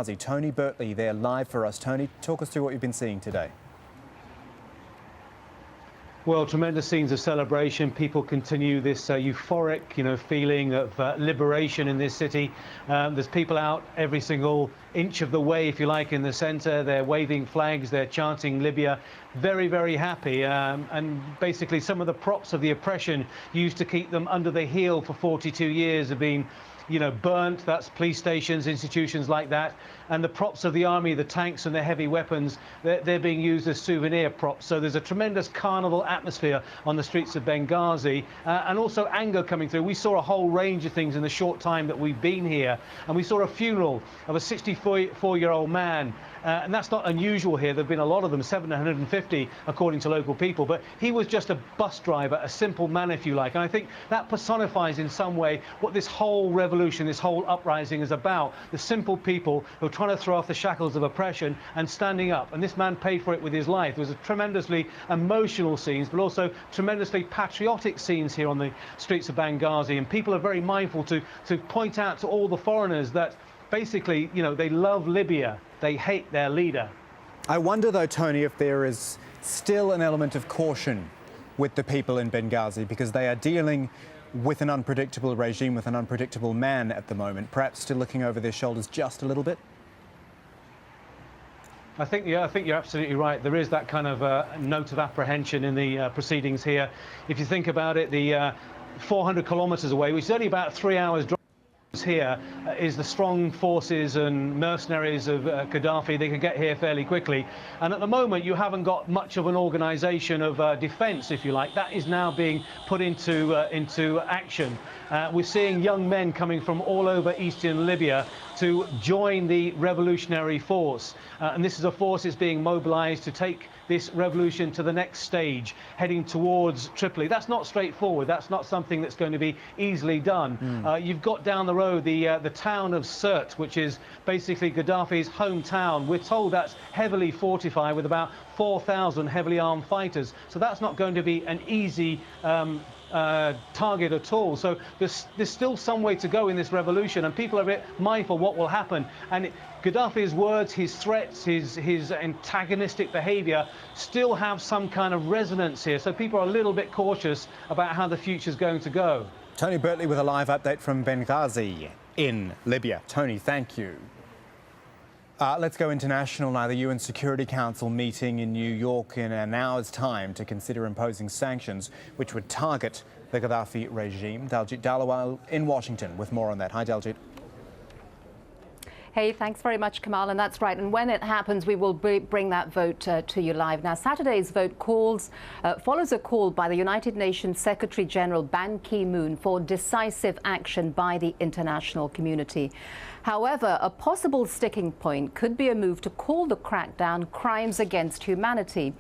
Tony Bertley there live for us. Tony, talk us through what you've been seeing today. Well, tremendous scenes of celebration. People continue this euphoric, feeling of liberation in this city. There's people out every single inch of the way, if you like, in the centre. They're waving flags, they're chanting Libya. Very, very happy. And basically some of the props of the oppression used to keep them under the heel for 42 years have been burnt. That's police stations, institutions like that. And the props of the army, the tanks and the heavy weapons, they're being used as souvenir props. So there's a tremendous carnival atmosphere on the streets of Benghazi, and also anger coming through. We saw a whole range of things in the short time that we've been here. And we saw a funeral of a 64-year-old man. And that's not unusual here. There have been a lot of them, 750 according to local people. But he was just a bus driver, a simple man, if you like. And I think that personifies in some way what this whole revolution, this whole uprising is about. The simple people who are trying to throw off the shackles of oppression and standing up. And this man paid for it with his life. There was a tremendously emotional scenes, but also tremendously patriotic scenes here on the streets of Benghazi. And people are very mindful to point out to all the foreigners that basically, they love Libya. They hate their leader. I wonder, though, Tony, if there is still an element of caution with the people in Benghazi, because they are dealing with an unpredictable regime, with an unpredictable man at the moment, perhaps still looking over their shoulders just a little bit? I think you're absolutely right. There is that kind of note of apprehension in the proceedings here. If you think about it, the 400 kilometres away, which is only about 3 hours drive here, is the strong forces and mercenaries of Gaddafi. They can get here fairly quickly. And at the moment, you haven't got much of an organisation of defence, if you like. That is now being put into action. We're seeing young men coming from all over eastern Libya to join the revolutionary force. And this is a force that's being mobilised to take this revolution to the next stage, heading towards Tripoli. That's not straightforward. That's not something that's going to be easily done. You've got down the road the town of Sirte, which is basically Gaddafi's hometown. We're told that's heavily fortified with about 4,000 heavily armed fighters. So that's not going to be an easy target at all. So there's still some way to go in this revolution, and people are a bit mindful what will happen. And Gaddafi's words, his threats, his antagonistic behaviour still have some kind of resonance here. So people are a little bit cautious about how the future's going to go. Tony Bertley with a live update from Benghazi in Libya. Tony, thank you. Let's go international now. The UN Security Council meeting in New York in an hour's time to consider imposing sanctions which would target the Gaddafi regime. Daljit Dalawal in Washington with more on that. Hi, Daljit. Hey, thanks very much, Kamal, and that's right. And when it happens, we will bring that vote to you live. Now, Saturday's vote follows a call by the United Nations Secretary General Ban Ki-moon for decisive action by the international community. However, a possible sticking point could be a move to call the crackdown crimes against humanity.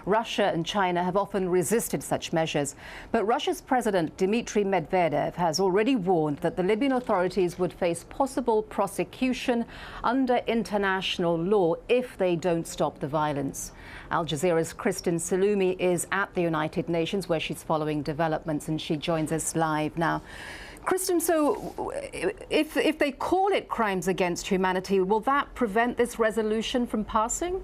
Russia and China have often resisted such measures, but Russia's President Dmitry Medvedev has already warned that the Libyan authorities would face possible prosecution under international law if they don't stop the violence. Al Jazeera's Kristen Salumi is at the United Nations, where she's following developments, and she joins us live now. Kristen, so if they call it crimes against humanity, will that prevent this resolution from passing?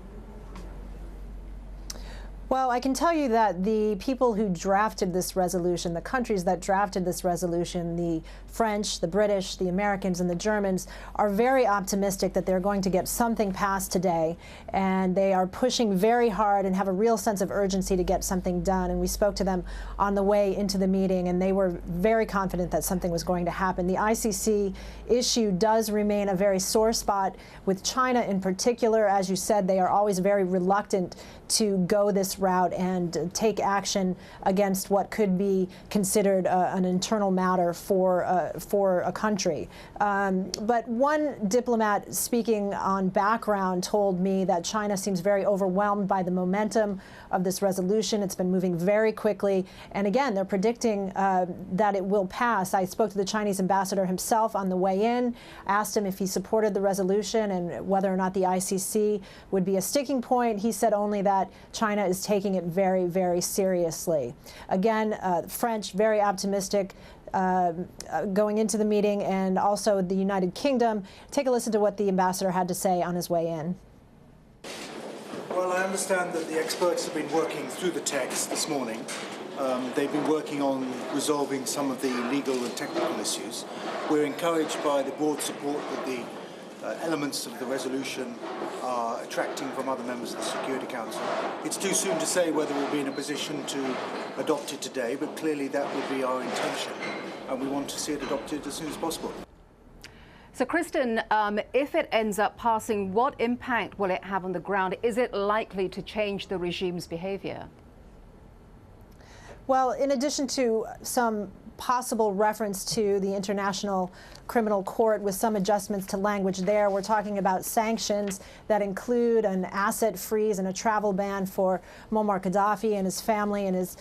Well, I can tell you that the people who drafted this resolution, the countries that drafted this resolution, the French, the British, the Americans, and the Germans, are very optimistic that they're going to get something passed today. And they are pushing very hard and have a real sense of urgency to get something done. And we spoke to them on the way into the meeting, and they were very confident that something was going to happen. The ICC issue does remain a very sore spot with China in particular. As you said, they are always very reluctant to go this route and take action against what could be considered an internal matter for a country. But one diplomat speaking on background told me that China seems very overwhelmed by the momentum of this resolution. It's been moving very quickly. And again, they're predicting that it will pass. I spoke to the Chinese ambassador himself on the way in, asked him if he supported the resolution and whether or not the ICC would be a sticking point. He said only that China is taking it very, very seriously. Again, French, very optimistic. going into the meeting, and also the United Kingdom. Take a listen to what the ambassador had to say on his way in. Well, I understand that the experts have been working through the text this morning. They've been working on resolving some of the legal and technical issues. We're encouraged by the broad support that the elements of the resolution are attracting from other members of the Security Council. It's too soon to say whether we'll be in a position to adopt it today, but clearly that would be our intention, and we want to see it adopted as soon as possible. So, Kristen, if it ends up passing, what impact will it have on the ground? Is it likely to change the regime's behavior? Well, in addition to some possible reference to the International Criminal Court with some adjustments to language there, we're talking about sanctions that include an asset freeze and a travel ban for Muammar Gaddafi and his family and his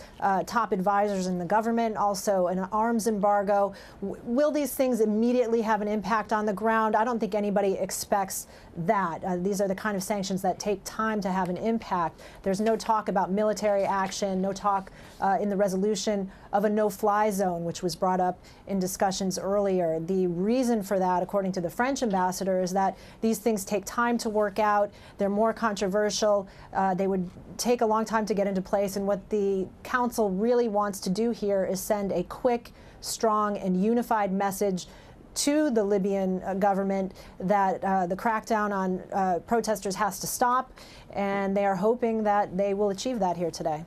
top advisors in the government, also an arms embargo. Will these things immediately have an impact on the ground? I don't think anybody expects that. These are the kind of sanctions that take time to have an impact. There's no talk about military action, no talk in the resolution of a no-fly zone, which was brought up in discussions earlier. The reason for that, according to the French ambassador, is that these things take time to work out. They're more controversial. They would take a long time to get into place. And what the Council really wants to do here is send a quick, strong, and unified message to the Libyan government that the crackdown on protesters has to stop. And they are hoping that they will achieve that here today.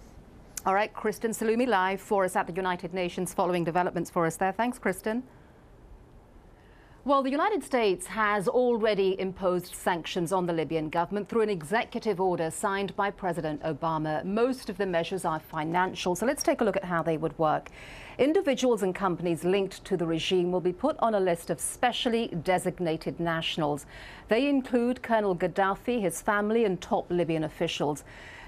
All right, Kristen Salumi live for us at the United Nations, following developments for us there. Thanks, Kristen. Well, the United States has already imposed sanctions on the Libyan government through an executive order signed by President Obama. Most of the measures are financial, so let's take a look at how they would work. Individuals and companies linked to the regime will be put on a list of specially designated nationals. They include Colonel Gaddafi, his family, and top Libyan officials.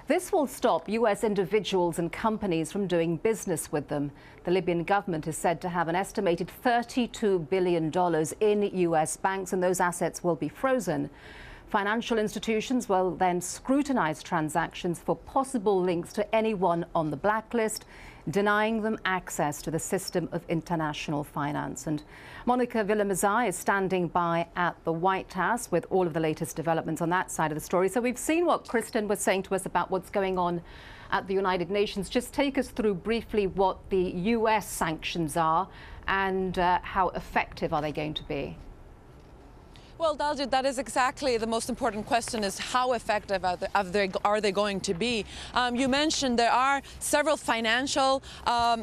This will stop U.S. individuals and companies from doing business with them. The Libyan government is said to have an estimated $32 billion in U.S. banks, and those assets will be frozen. Financial institutions will then scrutinize transactions for possible links to anyone on the blacklist, denying them access to the system of international finance. And Monica Villamizar is standing by at the White House with all of the latest developments on that side of the story. So we've seen what Kristen was saying to us about what's going on at the United Nations. Just take us through briefly what the US sanctions are and how effective are they going to be? Well, Daljit, that is exactly the most important question, is how effective are they going to be? You mentioned there are several financial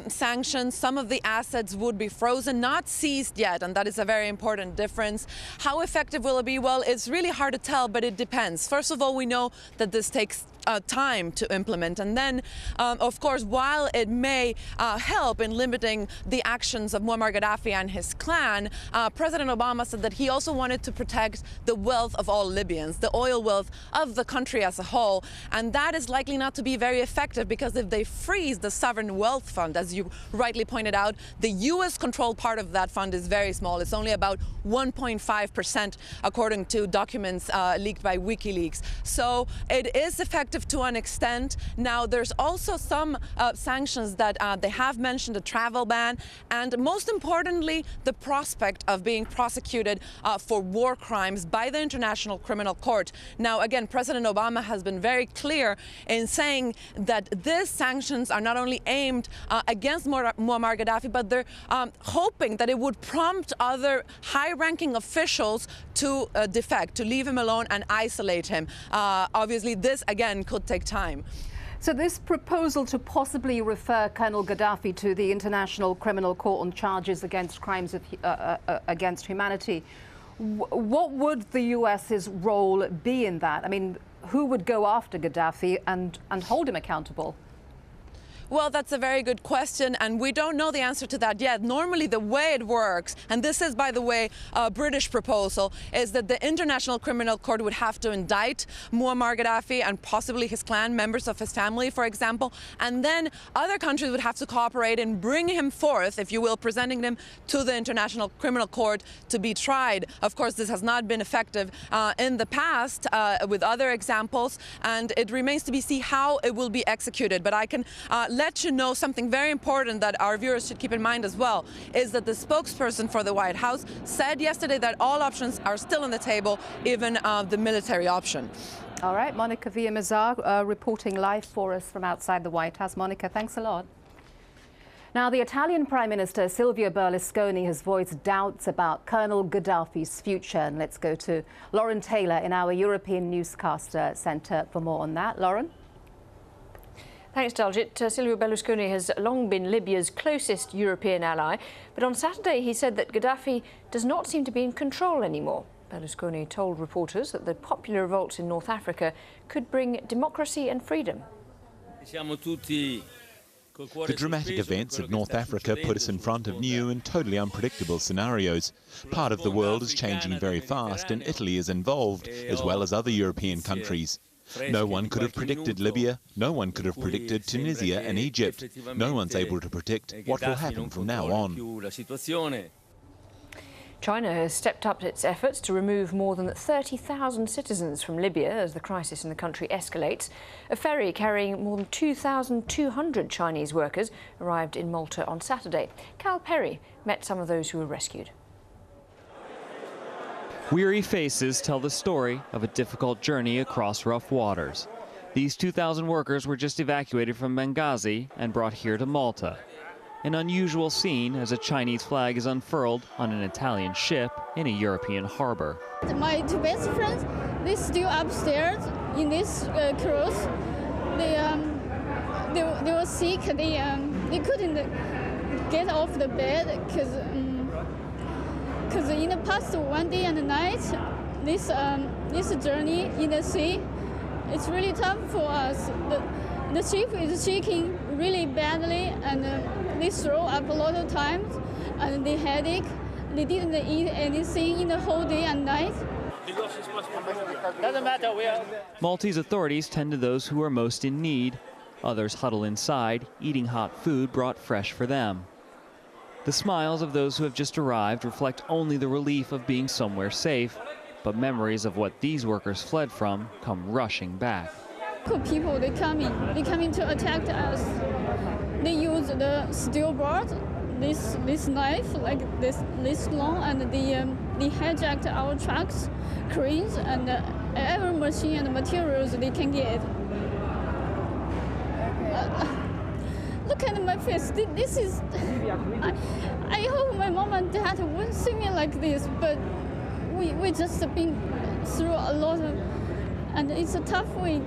sanctions. Some of the assets would be frozen, not seized yet, and that is a very important difference. How effective will it be? Well, it's really hard to tell, but it depends. First of all, we know that this takes time to implement. And then, of course, while it may help in limiting the actions of Muammar Gaddafi and his clan, President Obama said that he also wanted to protect the wealth of all Libyans, the oil wealth of the country as a whole. And that is likely not to be very effective, because if they freeze the sovereign wealth fund, as you rightly pointed out, the U.S.-controlled part of that fund is very small. It's only about 1.5%, according to documents leaked by WikiLeaks. So it is effective to an extent. Now, there's also some sanctions that they have mentioned, a travel ban, and most importantly, the prospect of being prosecuted for war crimes by the International Criminal Court. Now, again, President Obama has been very clear in saying that these sanctions are not only aimed against Muammar Gaddafi, but they're hoping that it would prompt other high-ranking officials to defect, to leave him alone and isolate him. Obviously, this, again, could take time. So this proposal to possibly refer Colonel Gaddafi to the International Criminal Court on charges against crimes against humanity, what would the US's role be in that? I mean, who would go after Gaddafi and hold him accountable? Well, that's a very good question, and we don't know the answer to that yet. Normally, the way it works, and this is, by the way, a British proposal, is that the International Criminal Court would have to indict Muammar Gaddafi and possibly his clan, members of his family, for example, and then other countries would have to cooperate and bring him forth, if you will, presenting him to the International Criminal Court to be tried. Of course, this has not been effective in the past with other examples, and it remains to be seen how it will be executed. But I can let you know something very important that our viewers should keep in mind as well, is that the spokesperson for the White House said yesterday that all options are still on the table, even the military option. All right, Monica Villamizar reporting live for us from outside the White House. Monica, thanks a lot. Now, the Italian Prime Minister Silvio Berlusconi has voiced doubts about Colonel Gaddafi's future. And let's go to Lauren Taylor in our European Newscaster Centre for more on that. Lauren? Thanks, Daljit. Silvio Berlusconi has long been Libya's closest European ally, but on Saturday he said that Gaddafi does not seem to be in control anymore. Berlusconi told reporters that the popular revolts in North Africa could bring democracy and freedom. The dramatic events of North Africa put us in front of new and totally unpredictable scenarios. Part of the world is changing very fast and Italy is involved, as well as other European countries. No one could have predicted Libya, no one could have predicted Tunisia and Egypt. No one's able to predict what will happen from now on. China has stepped up its efforts to remove more than 30,000 citizens from Libya as the crisis in the country escalates. A ferry carrying more than 2,200 Chinese workers arrived in Malta on Saturday. Cal Perry met some of those who were rescued. Weary faces tell the story of a difficult journey across rough waters. These 2,000 workers were just evacuated from Benghazi and brought here to Malta. An unusual scene as a Chinese flag is unfurled on an Italian ship in a European harbor. My two best friends, they're still upstairs in this cruise. They were sick. They couldn't get off the bed because in the past one day and night, this journey in the sea, it's really tough for us. The ship is shaking really badly, and they throw up a lot of times, and they headache. They didn't eat anything in the whole day and night. Doesn't matter. Maltese authorities tend to those who are most in need. Others huddle inside, eating hot food brought fresh for them. The smiles of those who have just arrived reflect only the relief of being somewhere safe, but memories of what these workers fled from come rushing back. People, they come in to attack us. They use the steel bar, this knife like this long, and they hijacked our trucks, cranes, and every machine and materials they can get. Look at my face. This is. I hope my mom and dad won't see me like this, but we just been through a lot of, and it's a tough week.